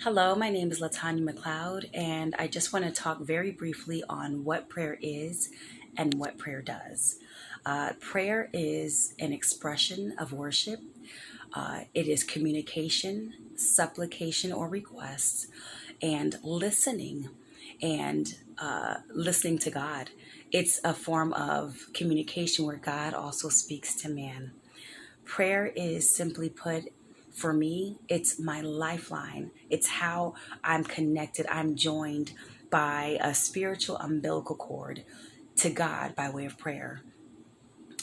Hello, my name is LaTonya McLeod, and I just want to talk very briefly on what prayer is and what prayer does. Prayer is an expression of worship. It is communication, supplication, or requests, and listening to God. It's a form of communication where God also speaks to man. Prayer is simply put, for me, it's my lifeline. It's how I'm connected. I'm joined by a spiritual umbilical cord to God by way of prayer.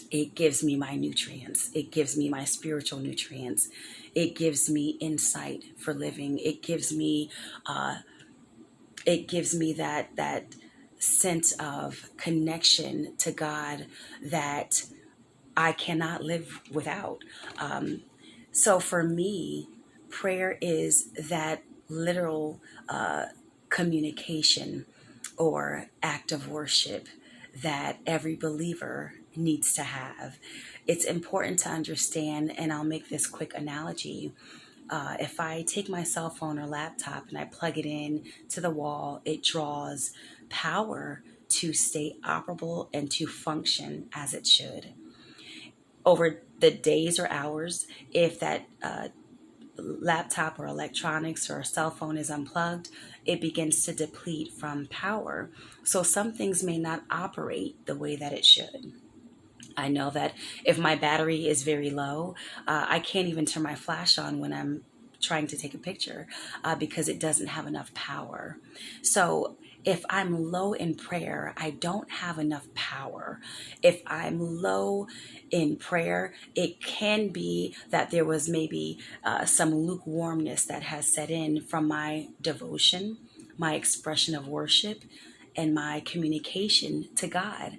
It gives me my nutrients. It gives me my spiritual nutrients. It gives me insight for living. It gives me that sense of connection to God that I cannot live without. So for me, prayer is that literal communication or act of worship that every believer needs to have. It's important to understand, and I'll make this quick analogy. If I take my cell phone or laptop and I plug it in to the wall, it draws power to stay operable and to function as it should. Over the days or hours, if that laptop or electronics or cell phone is unplugged, it begins to deplete from power. So some things may not operate the way that it should. I know that if my battery is very low, I can't even turn my flash on when I'm trying to take a picture because it doesn't have enough power. So if I'm low in prayer, I don't have enough power. If I'm low in prayer, it can be that there was maybe some lukewarmness that has set in from my devotion, my expression of worship, and my communication to God.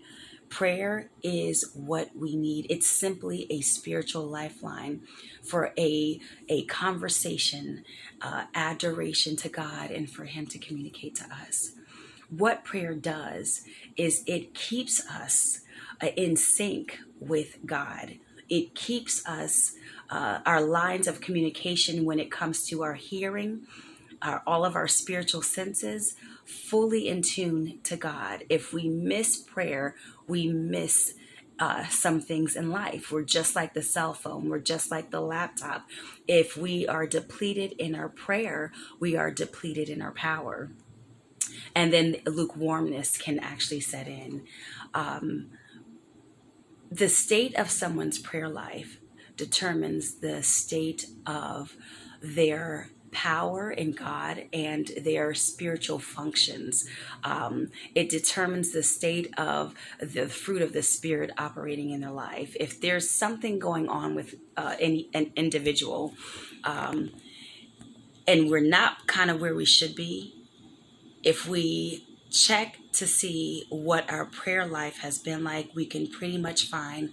Prayer is what we need. It's simply a spiritual lifeline for a conversation, adoration to God, and for Him to communicate to us. What prayer does is it keeps us in sync with God. It keeps us, our lines of communication when it comes to our hearing, all of our spiritual senses fully in tune to God. If we miss prayer, we miss some things in life. We're just like the cell phone. We're just like the laptop. If we are depleted in our prayer, we are depleted in our power. And then lukewarmness can actually set in. Um, the state of someone's prayer life determines the state of their power in God and their spiritual functions. It determines the state of the fruit of the Spirit operating in their life. If there's something going on with an individual, um, and we're not kind of where we should be, if we check to see what our prayer life has been like, we can pretty much find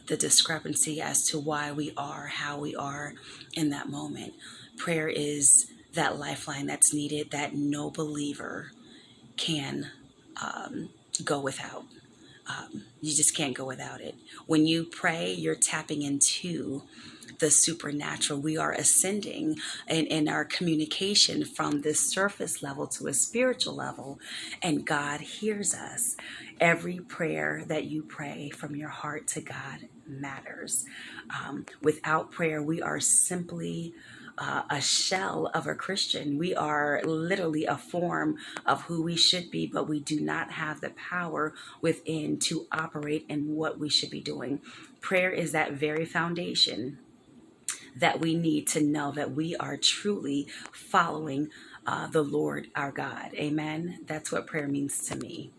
the discrepancy as to why we are how we are in that moment. Prayer is that lifeline that's needed that no believer can go without. You just can't go without it. When you pray, you're tapping into the supernatural. We are ascending in our communication from this surface level to a spiritual level, and God hears us. Every prayer that you pray from your heart to God matters. Without prayer, we are simply a shell of a Christian. We are literally a form of who we should be, but we do not have the power within to operate in what we should be doing. Prayer is that very foundation that we need to know that we are truly following the Lord our God. Amen. That's what prayer means to me.